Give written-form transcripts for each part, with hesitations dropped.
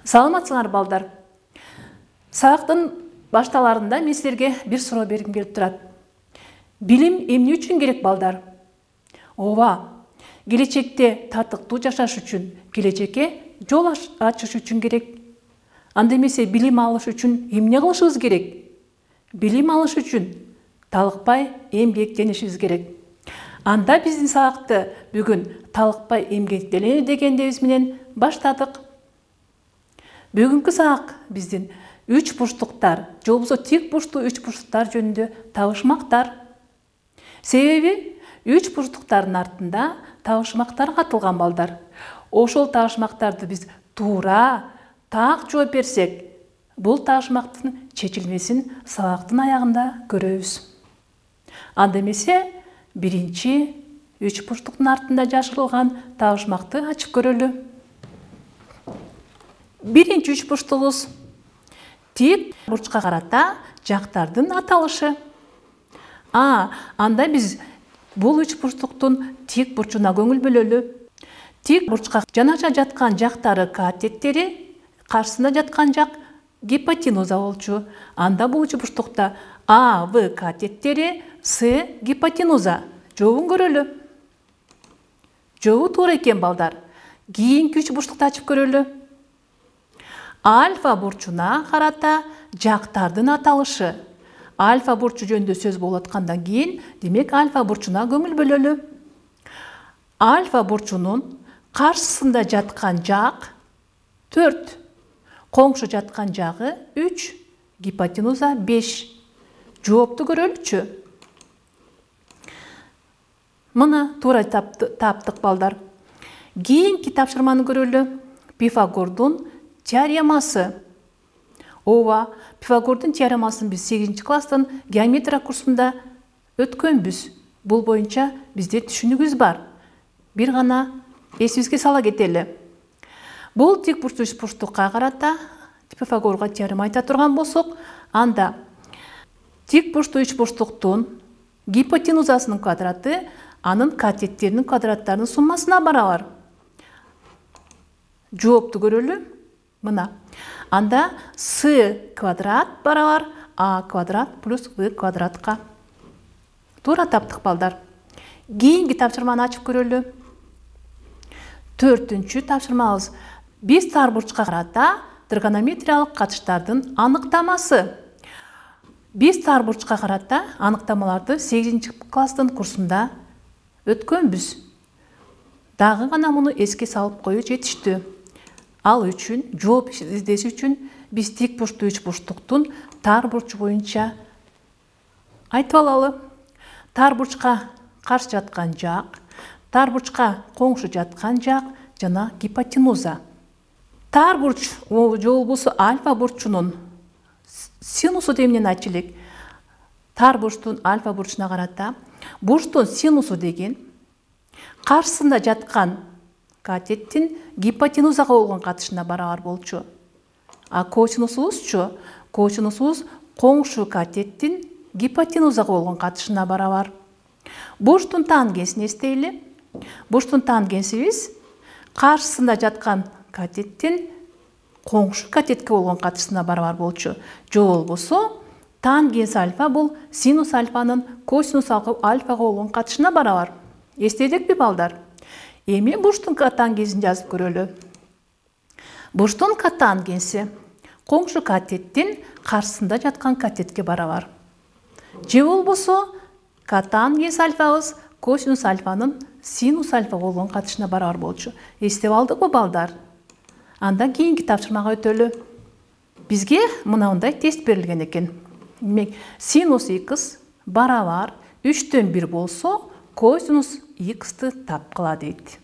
Саламатсыңар балдар. Сабактын башталарында мен силерге бир суроо бергим келип турат. Билим эмне үчүн керек балдар? Ооба, келечекте татыктуу жашаш үчүн, келечекке жол ачыш үчүн керек. Анда эмесе билим алыш үчүн эмне кылышыбыз керек? Билим алыш үчүн талыкпай эмгектенишибиз керек. Анда биздин сабакты бүгүн талыкпай эмгектене дегендебиз менен баштадык. Бүгүнкү сабак биздин үч бурчтуктар, же болбосо тик бурчтуу үч бурчтуктар жөнүндө табышмактар. Себеби үч бурчтуктардын артында табышмактар катылган балдар. Ошол табышмактарды биз туура, так жооп берсек, бул табышмактын чечилмесин сабактын аягында көрөбүз. Анда эмесе биринчи үч бурчтуктун артында жашырылган табышмакты ачып көрөлү. Биринчи үч бурчтугубуз тик бурчка карата жактардын аталышы. Анда биз бул үч бурчтуктун тик бурчуна көңүл бөлөлү. Тик бурчка жанаша жаткан жактары катеттери, каршысында жаткан жак гипотенуза болчу. Анда бул үч бурчтукта А, В катеттери, С гипотенуза. Жообун көрөлү. Жообу туура экен балдар. Кийинки үч бурчтукту ачып көрөлү. Альфа бурчуна карата жактардын аталышы. Альфа бурчу жөнүндө сөз болуп аткандан кийин, демек альфа бурчуна көңүл бөлөлү. Альфа бурчунун каршысында жаткан жак 4, коңшу жаткан жагы 3, гипотенуза 5. Жоопту көрөлүчү. Мына туура таптык балдар. Кийинки тапшырманы көрөлү. Пифагордун теоремасы. Ооба, Пифагордун теоремасын биз 8 класстын геометрия курсунда өткөнбүз. Бул боюнча бизде түшүнүгүбүз бар. Бир гана эсибизге сала кетели. Бул тик бурчтуу үч бурчтукка карата Пифагорго теорема айта турган болсок, анда тик бурчтуу үч бурчтуктун гипотенузасынын квадраты анын катеттеринин квадраттарынын суммасына барабар. Жоопту көрөлү. Мына. Анда С квадрат барабар А квадрат плюс В квадратка. Туура таптык балдар. Кийинки тапшырманы ачып көрөлү. 4-түнчү тапшырмабыз. Биз тар бурчка карата тригонометриялык катыштардын аныктамасы. Биз тар бурчка карата аныктамаларды 8 класстын курсунда өткөнбүз. Дагы гана муну эске салып коюу жетиштүү. Ал үчүн, жооп издеш үчүн биз тик бурчтуу үч бурчтуктун тар бурчу боюнча айтып алалы. Тар бурчка каршы жаткан жак, тар бурчка коңшу жаткан жак жана гипотенуза. Тар бурч, же болбосо альфа бурчунун синусу демнен айтчу элек. Тар бурчтун альфа бурчуна карата бурчтун синусу деген каршысында жаткан катеттин гипотенузага болгон катышына барабар болчу. А косинусубузчу, косинусубуз коңшу катеттин гипотенузага болгон катышына барабар. Бурчтун тангенсин эстейли. Бурчтун тангенсибиз каршысында жаткан катеттин коңшу катетке болгон катышына барабар болчу. Же болбосо тангенс альфа бул синус альфанын косинус альфага болгон катышына барабар. Эстедикпи балдар? Эми бурчтун тангенсин жазып көрөлү. Бурчтун тангенси коңшу катеттин каршысында жаткан катетке барабар. Же болбосо тангенс альфабыз косинус альфанын синус альфа болгон катышына барабар болчу. Эстеп алдыкпы балдар? Анда кийинки тапшырмага өтөлү. Бизге мындай тест берилген экен. Демек, синус x барабар 3/1 болсо, косинус x-ты тапкыла дейт.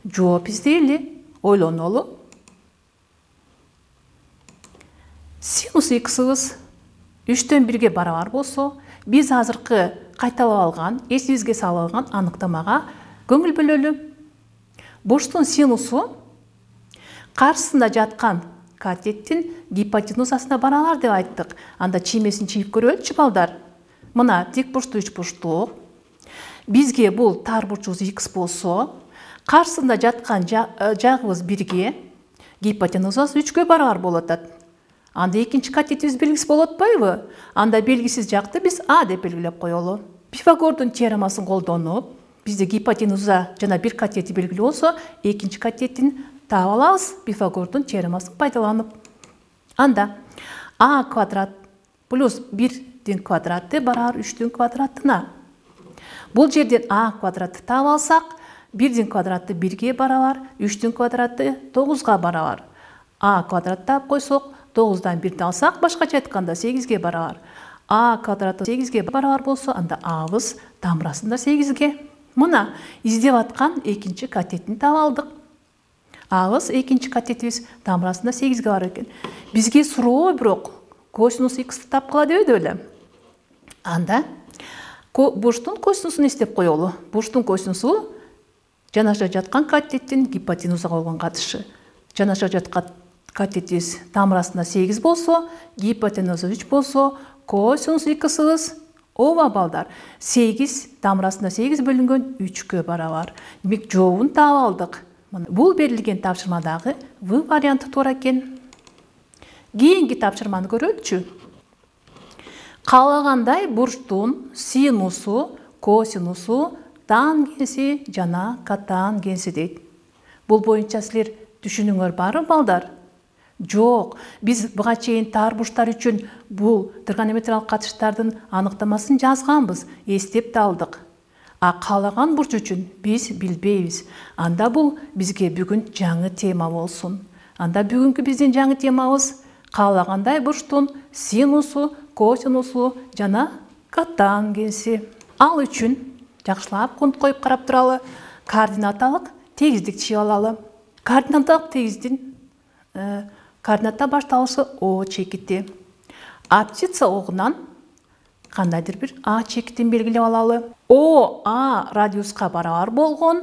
Жооп издейли, ойлонолу. Синус x-ыбыз 3/1 барабар болсо, биз азыркы кайталап алган, эсибизге салып алган аныктамага көңүл бөлөлү. Бурчтун синусу каршысында жаткан катеттин гипотенузасына барабар деп айттык. Анда чиймесин чийип көрөлүчү балдар. Мына тик бурчтуу үч бурчтук. Бизге бул тар бурчубуз x болсо, каршысында жаткан жагыбыз 1ге, Гипотенузасы 3-кө барабар болуп атат. Анда экинчи катетибиз белгисиз болуп атпайбы? Анда белгисиз жакты биз А деп белгилеп коелу. Пифагордун теоремасын колдонуп, бизде гипотенуза жана бир катети белгилүү болсо, экинчи катетин таап алабыз Пифагордун теоремасын пайдаланып. Анда А квадрат плюс 1-дин квадраты барабар 3-дүн квадратына. Бул жерден А квадратты таап алсак, 1-дин квадраты 1-ге барабар, 3-дүн квадраты 9-га барабар. А квадрат таап койсок, 9-дан 1-ди алсак, башкача айтканда 8-ге барабар. А квадраты 8-ге барабар болсо, анда A'быз тамырасында 8-ге. Мына издеп аткан экинчи катетин таап алдык. A'быз экинчи катетибиз тамырасында 8-ге бар экен. Бизге суроо бирок косинус x'ти тапкыла дебеди беле. Анда бурчтун косинусун эстеп коелу. Бурчтун косинусу жанаша жаткан катеттин гипотенузага болгон катышы. Жанаша жаткан катетибиз тамырасында 8 болсо, гипотенуза 3 болсо, косинус x'ыбыз ооба балдар 8 тамырасында 8 бөлүнгөн 3-кө барабар. Демек жообун таап алдык. Бул берилген тапшырмадагы В варианты туура экен. Кийинки тапшырманы көрөлүчү. Каалагандай бурчтун синусу, косинусу, тангенси жана котангенси дейт. Бул боюнча силер түшүнүңөр барбы балдар? Жок, биз буга чейин тар бурчтар үчүн бул тригонометриялык катыштардын аныктамасын жазганбыз, эстеп да алдык. А каалаган бурч үчүн биз билбейбиз. Анда бул бизге бүгүн жаңы тема болсун. Анда бүгүнкү биздин жаңы темабыз каалагандай бурчтун синусу, косинусу жана котангенси. Ал үчүн жакшылап конт коюп карап туралы, координаталык тегиздик чыгып алалы. Координаталык тегиздин координата башталышы О чекити. Абсцисса огунан кандайдыр бир А чекитин белгилеп алалы. О А радиуска барабар болгон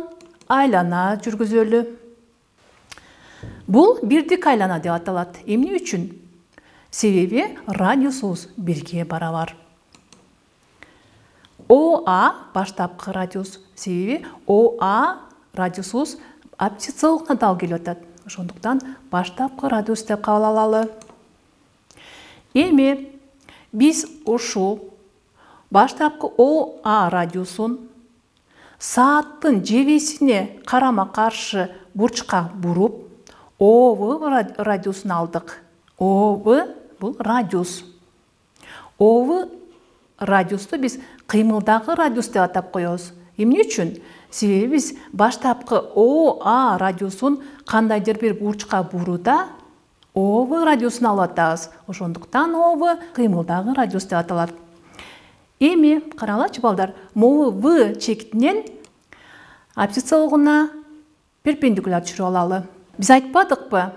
айлана жүргүзөлү. Бул бирдик айлана деп аталат. Эмне үчүн? Себеби радиусубуз 1-ге барабар. ОА баштапкы радиус. Себеби ОА радиусубуз абсцисса огуна дал келип атат. Ошондуктан баштапкы радиус деп кабыл алалы. Эми биз ушул баштапкы ОА радиусун сааттын жебесине карама каршы бурчка буруп, ОВ радиусун алдык. ОВ бул радиус. ОВ радиусту биз кыймылдагы радиус деп атап коебуз. Эмне үчүн? Себеби биз баштапкы ОА радиусун кандайдыр бир бурчка бурууда ОВ радиусун алып атабыз. Ошондуктан ОВ кыймылдагы радиус деп аталат. Эми каралачы балдар, могу В чекитинен абсцисса огуна перпендикуляр түшүрүп алалы. Биз айтпадыкпы?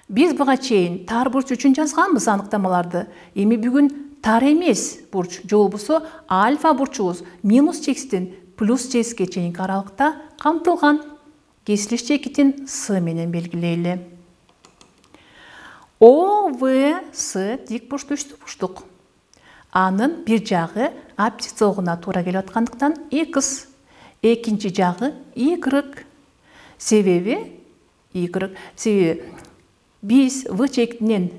Биз буга чейин тар бурч үчүн жазганбыз аныктамаларды. Эми бүгүн тар эмес бурч, же болбосо альфа бурчубуз минус чекиттен плюс чекитке чейинки аралыкта камтылган. Кесилиш чекитин С менен белгилейли. ОВС дик бурчтуу үчтүк бурчтук. Анын бир жагы абсцисса огуна туура келип аткандыктан X, экинчи жагы Y. Себеби биз В чекитинен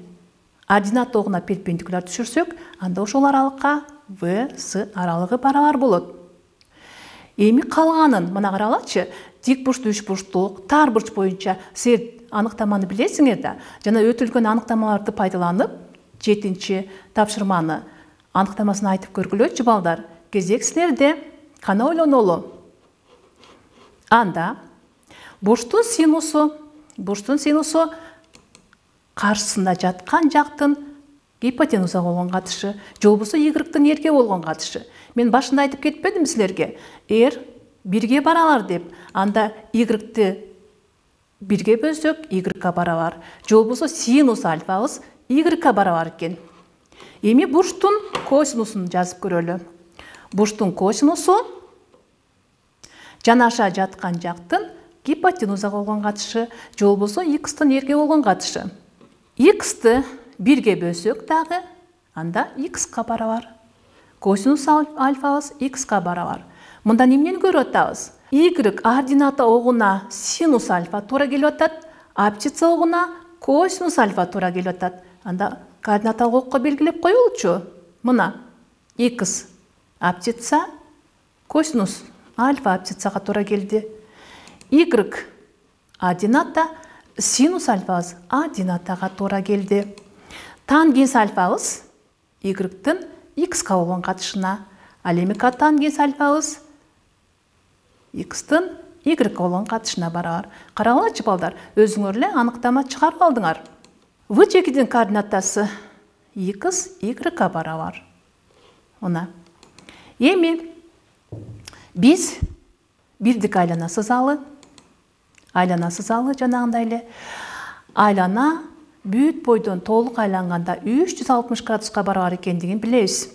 ординат огуна перпендикуляр түшүрсөк, анда ошол аралыкка В, С аралыгы барабар болот. Эми калганын мына каралачы, дик бурчтуу үч бурчтук, тар бурч боюнча силер аныктаманы билесиңер да, жана өтүлгөн аныктамаларды пайдаланып, 7-чи тапшырманы аныктамасын айтып көргүлөчү балдар. Кезек силерде. Кана ойлонолу. Анда бурчтун синусу каршысында жаткан жактын гипотенузага болгон катышы, же болбосо Y-тын R'ге болгон катышы. Мен башында айтып кетпедимби силерге? R 1-ге барабар деп. Анда Y-ты 1-ге бөлсөк, Y-га барабар. Же болбосо синус альфабыз Y-га барабар экен. Эми бурчтун косинусун жазып көрөлү. Бурчтун косинусу жанаша жаткан жактын гипотенузага болгон катышы, же болбосо X-тын R'ге болгон катышы. X-ты 1-ге бөлсөк дагы, анда X-га барабар. Косинус альфабыз X-га барабар. Мындан эмнени көрүп атабыз? Y ордината огуна синус альфа туура келип атат, абсцисса огуна косинус альфа туура келип атат. Анда координаталык окко белгилеп коелучу. Мына x абсцисса косинус альфа абсциссага туура келди. Y адината синус альфабыз адинатага туура келди. Тангенс альфабыз y-тын x-ка болгон катышына, ал эми котангенс альфабыз x-тын y-ка болгон катышына барабар. Карагылачы балдар, өзүңөр эле аныктама чыгарып алдыңар. В чекитин координатасы x y-ка барабар. Мына. Эми биз бирдик айлана сызалы жанагындай эле. Айлана бүт бойдон толук айланганда 360 градуска барабар экендигин билебиз.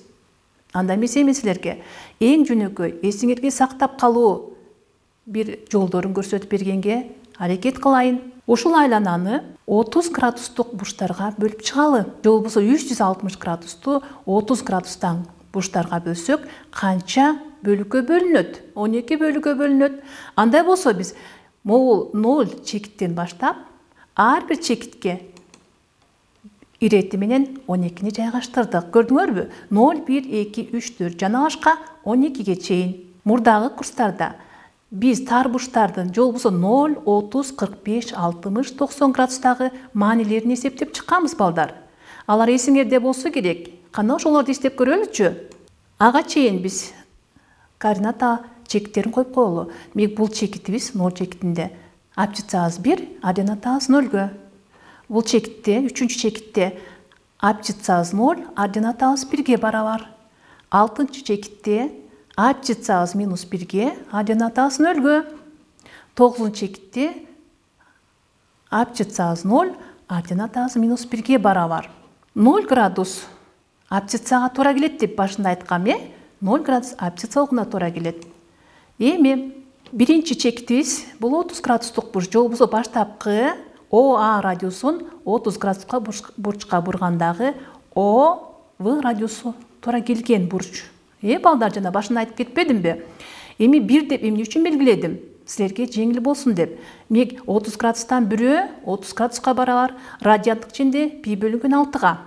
Анда мен силерге эң жөнөкөй эсиңерге сактап калуу бир жолдорун көрсөтүп бергенге аракет кылайын. Ушул айлананы 30 градустук бурчтарга бөлүп чыгалы. Же болбосо 360 градусту 30 градустан бурчтарга бөлсөк, канча бөлүккө бөлүнөт? 12 бөлүккө бөлүнөт. Андай болсо биз могул 0 чекиттен баштап, ар бир чекитке ирети менен 12-ни жайгаштырдык. Көрдүңөрбү? 0, 1, 2, 3, 4 жана башка 12ге чейин. Мурдагы курстарда биз тар бурчтардын же болбосо 0, 30, 45, 60, 90 градустагы маанилерин эсептеп чыкканбыз балдар. Алар эсиңерде болсо керек. Кана ошолорду эстеп көрөлүчү. Ага чейин биз координата чекиттерин коюп коелу. Демек бул чекитибиз 0 чекитинде абсциссабыз 1, ординатабыз 0-гө. Бул чекитте, 3-чү чекитте абсциссабыз 0, ординатабыз 1-ге барабар. 6-чы чекитте абсциссабыз минус 1-ге, ординатабыз 0-гө. 9-чу чекитте абсциссабыз 0, ординатабыз минус 1-ге барабар. 0 градус абсциссага туура келет деп башында айткам, 0 градус абсцисса огуна туура келет. Эми биринчи чекитибиз бул 30 градустук бурч, же болбосо баштапкы ОА радиусун 30 градуска бурчка бургандагы ОВ радиусу туура келген бурч. Балдар, жана башында айтып кетпедимби? Эми 1 деп эмне үчүн белгиледим? Силерге жеңил болсун деп. Демек 30 градустан бирөө 30 градуска барабар, радианттык ченде π бөлүнгөн 6-га.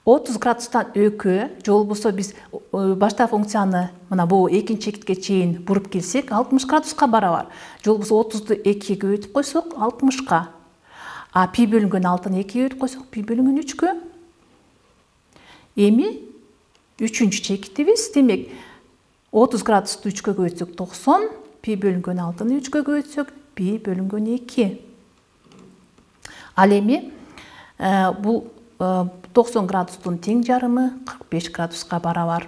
30 градустан өкө, же болбосо биз башта функцияны мына бул экинчи чекитке чейин буруп келсек 60 градуска барабар. Же болбосо 30ду 2-ге көбөйтүп койсок 60-ка. А π бөлүнгөн 6-ны 2-ге көбөйтүп койсок π бөлүнгөн 3-кө. Эми 3-чү чекитибиз, демек 30 градусту 3-кө көбөйтсөк 90, π бөлүнгөн 6-ны 3-кө көбөйтсөк π бөлүнгөн 2. Ал эми бул 90 градустун тең жарымы 45 градуска барабар.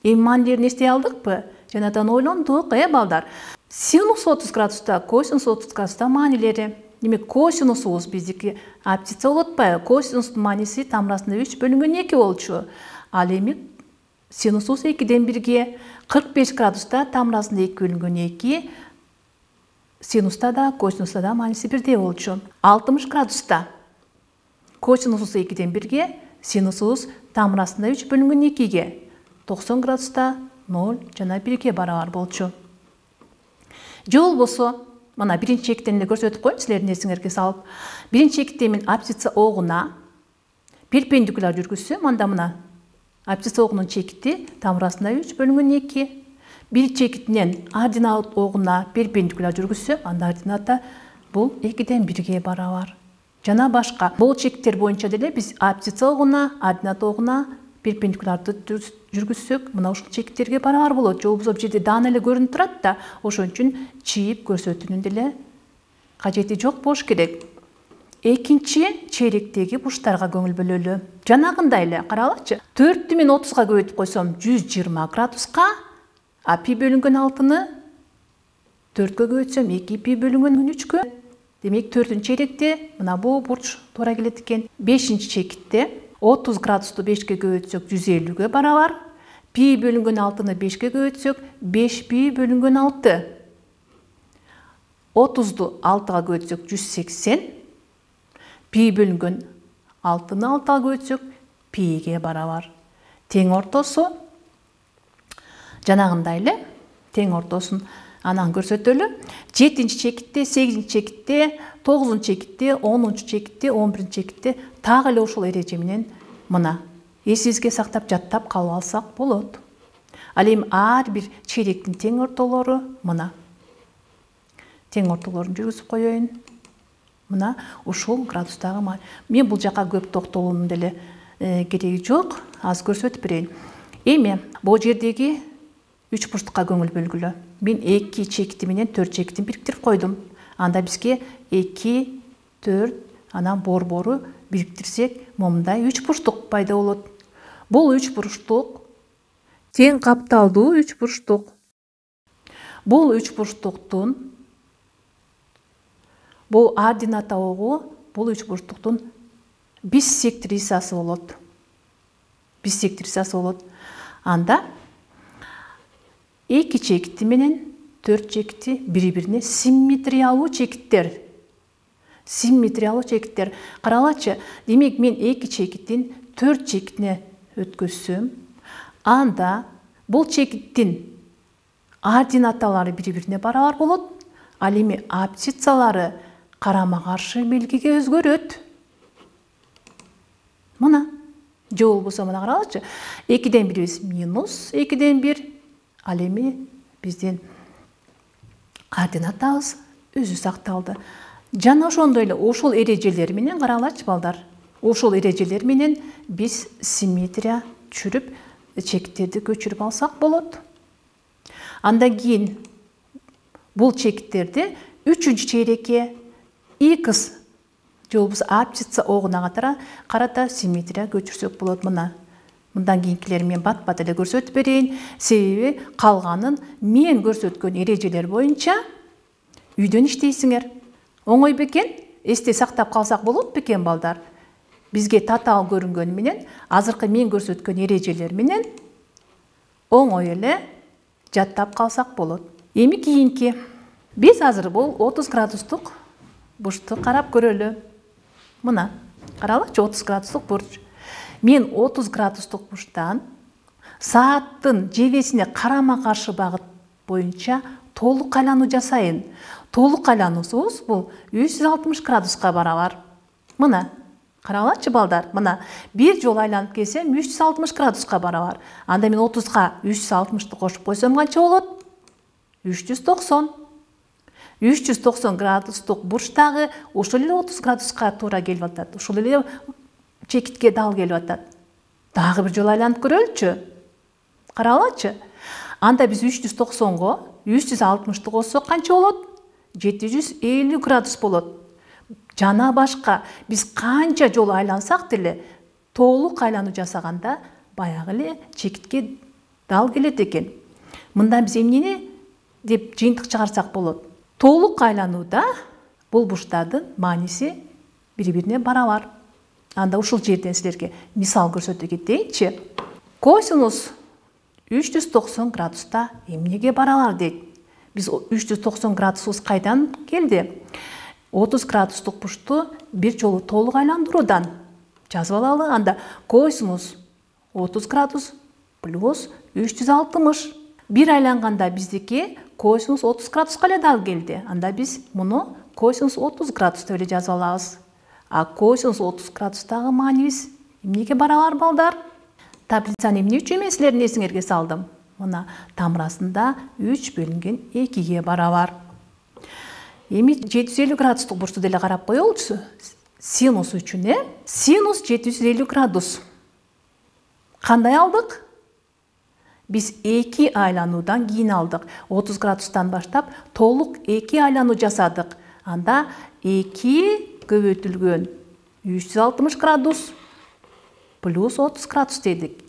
Эми маанилерин эстей алдыкпы? Жанадан ойлондук, балдар. Синус 30 градуста, косинус 30 градуста маанилери. Демек косинусубуз биздики абсцисса болуп атпайбы? Косинустун мааниси тамырасында 3 бөлүнгөн 2 болчу. Ал эми синусубуз 2ден 1-ге, 45 градуста тамырасында 2 бөлүнгөн 2, синуста да, косинуста да мааниси бирдей болчу. 60 градуста косинусубуз 2ден 1-ге, синусубуз тамырасында 3 бөлүнгөн 2-ге, 90 градуста 0 жана 1-ге барабар болчу. Же болбосо, мына биринчи чекиттен эле көрсөтүп коеюн силердин эсиңерге салып. Биринчи чекитте мен абсцисса огуна перпендикуляр жүргүзсөм, анда мына абсцисса огунун чекити тамырасында 3 бөлүнгөн 2. Бир чекитинен ординат огуна перпендикуляр жүргүзсөм, анда ордината бул 2ден 1-ге барабар. Жана башка бул чекиттер боюнча деле биз абсцисса огуна, ординат огуна перпендикуларды жүргүзсөк, мына ушул чекиттерге барабар болот. Же болбосо бул жерде даана эле көрүнүп турат да, ошон үчүн чийип көрсөтүүнүн деле кажети жок болуш керек. Экинчи чейректеги бурчтарга көңүл бөлөлү. Жанагындай эле карагылачы. 4-тү мен 30-га көбөйтүп койсом 120 градуска, а π бөлүнгөн 6-ны 4-кө көбөйтсөм 2π бөлүнгөн 3-кө. Демек 4-тү чейректе мына бул бурч туура келет экен. 5-чи чекитте 30 градусту 5-ке көбөйтсөк 150-ге барабар. π бөлүнгөн 6-ны 5-ке көбөйтсөк 5π бөлүнгөн 6. 30-ду 6-га көбөйтсөк 180. π бөлүнгөн 6-ны 6-га көбөйтсөк π-ге барабар. Тең ортосу жанагындай эле тең ортосун Анан көрсөтөлү. 7-чи чекитте, 8-чи чекитте, 9-чу чекитте, 10-чу чекитте, 11-чи чекитте так эле ушул эреже менен мына эсибизге сактап жаттап калып алсак болот. Ал эми ар бир чейректин тең ортолору мына. Тең ортолорун жүргүзүп коеюн. Мына ушул градустагы мен бул жака көп токтолуунун деле кереги жок. Аз көрсөтүп берейин. Эми бул жердеги 3 бурчтукка көңүл бөлгүлө. Мен 2 чекити менен 4 чекитин бириктирип койдум. Анда бизге 2, 4, анан борбору бириктирсек, момундай 3 бурчтук пайда болот. Бул 3 бурчтук тең капталдуу 3 бурчтук. Бул 3 бурчтуктун бул ордината огу бул 3 бурчтуктун биссектрисасы болот. Биссектрисасы болот. Анда 2 чекити менен 4 чекити бири-бирине симметриялуу чекиттер. Симметриялуу чекиттер. Каралачы, демек мен 2 чекиттин 4 чекитине өткөзсөм, анда бул чекиттин ординаталары бири-бирине барабар болот. Ал эми абсциссалары карама-каршы белгиге өзгөрөт. Мына. Же болбосо мына каралачы. 2ден 1 минус 2ден 1. Ал эми биздин ординатабыз өзү сакталды. Жана ошондой эле ушул эрежелер менен каралачы балдар. Ушул эрежелер менен биз симметрия түшүрүп, чекиттерди көчүрүп алсак болот. Андан кийин бул чекиттерди 3-чү чейрекке X же болбосо абсцисса огуна карата симметрия көчүрсөк болот. Мына. Мындан кийинкилер мен бат-бат эле көрсөтүп берейин. Себеби калганын мен көрсөткөн эрежелер боюнча үйдөн иштейсиңер. Оңой бекен? Эсте сактап калсак болот бекен балдар? Бизге татаал көрүнгөнү менен, азыркы мен көрсөткөн эрежелер менен оңой эле жаттап калсак болот. Эми кийинки. Биз азыр бул 30 градустук бурчту карап көрөлү. Мына, каралачы 30 градустук бурч. Мен 30 градустук бурчтан сааттын жебесине карама-каршы багыт боюнча толук айлануу жасайын. Толук айлануусубуз бул 360 градуска барабар. Мына, каралачы балдар, мына бир жолу айланып келсем 360 градуска барабар. Анда мен 30га 360-ты кошуп койсом канча болот? 390. 390 градустук бурчтагы ошол эле 30 градуска туура келип атат. Ошол эле чекитке дал келип атат. Дагы бир жолу айланып көрөлүчү. Каралачы. Анда биз 390го 360-ты коссок канча болот? 750 градус болот. Жана башка биз канча жолу айлансак деле толук айлануу жасаганда баягы эле чекитке дал келет экен. Мындан биз эмнени деп жыйынтык чыгарсак болот? Толук айланууда бул бурчтардын мааниси бири-бирине барабар. Анда ушул жерден силерге мисал көрсөтө кетейинчи. Косинус 390 градуста эмнеге барабар дейт? Биз 390 градусубуз кайдан келди? 30 градустук бурчту бир жолу толук айландыруудан жазып алалы. Анда косинус 30 градус плюс 360. Бир айланганда биздики косинус 30 градуска эле дал келди. Анда биз муну косинус 30 градус деп эле жазып алабыз. А косинус 30 градустагы маанибиз эмнеге барабар балдар? Таблицаны эмне үчүн мен силердин эсиңерге салдым? Мына тамырасында 3 бөлүнгөн 2ге барабар. Эми 750 градустук бурчту деле карап коелучу. Синус үчүн, Синус 750 градус. Кандай алдык? Биз 2 айлануудан кийин алдык. 30 градустан баштап толук 2 айлануу жасадык. Анда 2 көбөйтүлгөн 360 градус плюс 30 градус дедик.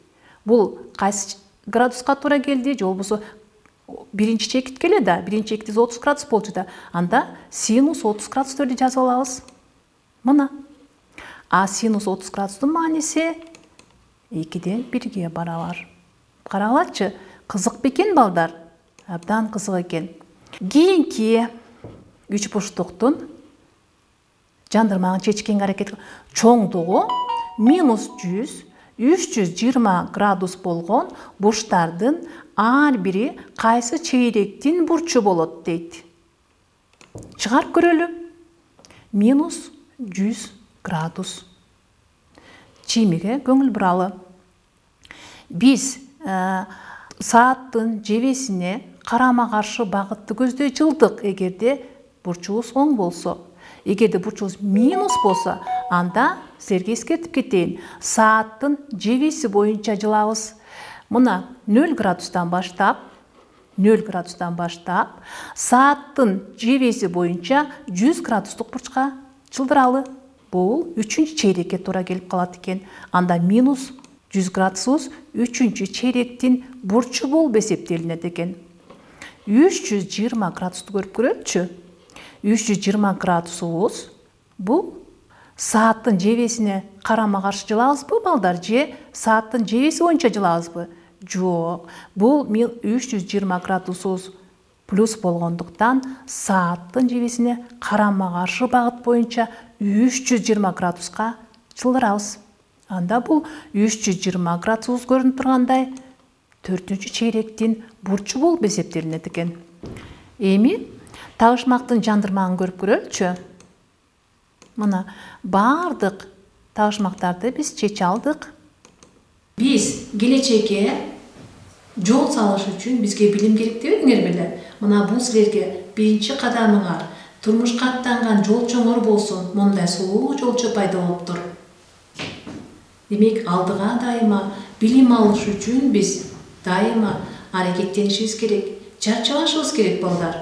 Бул кайсы градуска туура келди? Же болбосо биринчи чекитке эле да, биринчи чекитибиз 30 градус болчу да. Анда синус 30 градус деп эле жазып алабыз. Мына. А синус 30 градустун мааниси 2ден 1ге барабар. Каралачы, кызык бекен балдар? Абдан кызык экен. Кийинки 3 бурчтуктун жандырмагын чечкенге аракет чоңдугу минус 100, 320 градус болгон бурчтардын ар бири кайсы чейректин бурчу болот дейт. Чыгарып көрөлү. Минус 100 градус. Чийимиге көңүл буралы. Биз сааттын жебесине карама каршы багытты көздөй жылдык эгерде бурчубуз оң болсо. Эгерде бурчубуз минус болсо, анда силерге эскертип кетейин. Сааттын жебеси боюнча жылабыз. Мына 0 градустан баштап, сааттын жебеси боюнча 100 градустук бурчка жылдыралы. Бул 3-чү чейрекке туура келип калат экен. Анда минус 100 градусубуз 3-чү чейректин бурчу болуп эсептелинет экен. 320 градусту көрүп көрөлүчү. 320 градусубуз бул сааттын жебесине карама каршы жылабызбы, балдар, же сааттын жебеси боюнча жылабызбы? Жок. Бул 320 градусубуз плюс болгондуктан сааттын жебесине карама каршы багыт боюнча 320 градуска жылдырабыз. Анда бул 320 градусубуз көрүнүп тургандай 4-чү чейректин бурчу болуп эсептелинет экен. Эми тагышмактын жандырмагын көрүп көрөлүчү. Мына бардык тагышмактарды биз чече алдык. Биз келечекке жол салыш үчүн бизге билим керек дебедиңер беле? Мына бул силерге биринчи кадамыңар. Турмушка аттанган жолчоңор болсун, мондай сулуу жолчу пайда болуптур. Демек, алдыга дайыма билим алыш үчүн биз дайыма аракеттенишибиз керек, чарчабашыбыз керек, балдар.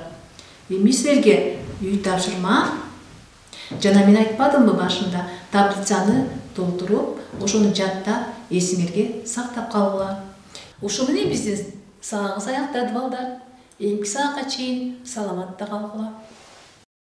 Эми силерге үй тапшырма. Жана мен айтпадымбы башында, таблицаны толтуруп, ошону жаттап, эсиңерге сактап калгыла. Ушу менен биздин сабагыбыз аякталды, балдар. Эмки сабакка чейин саламатта калгыла.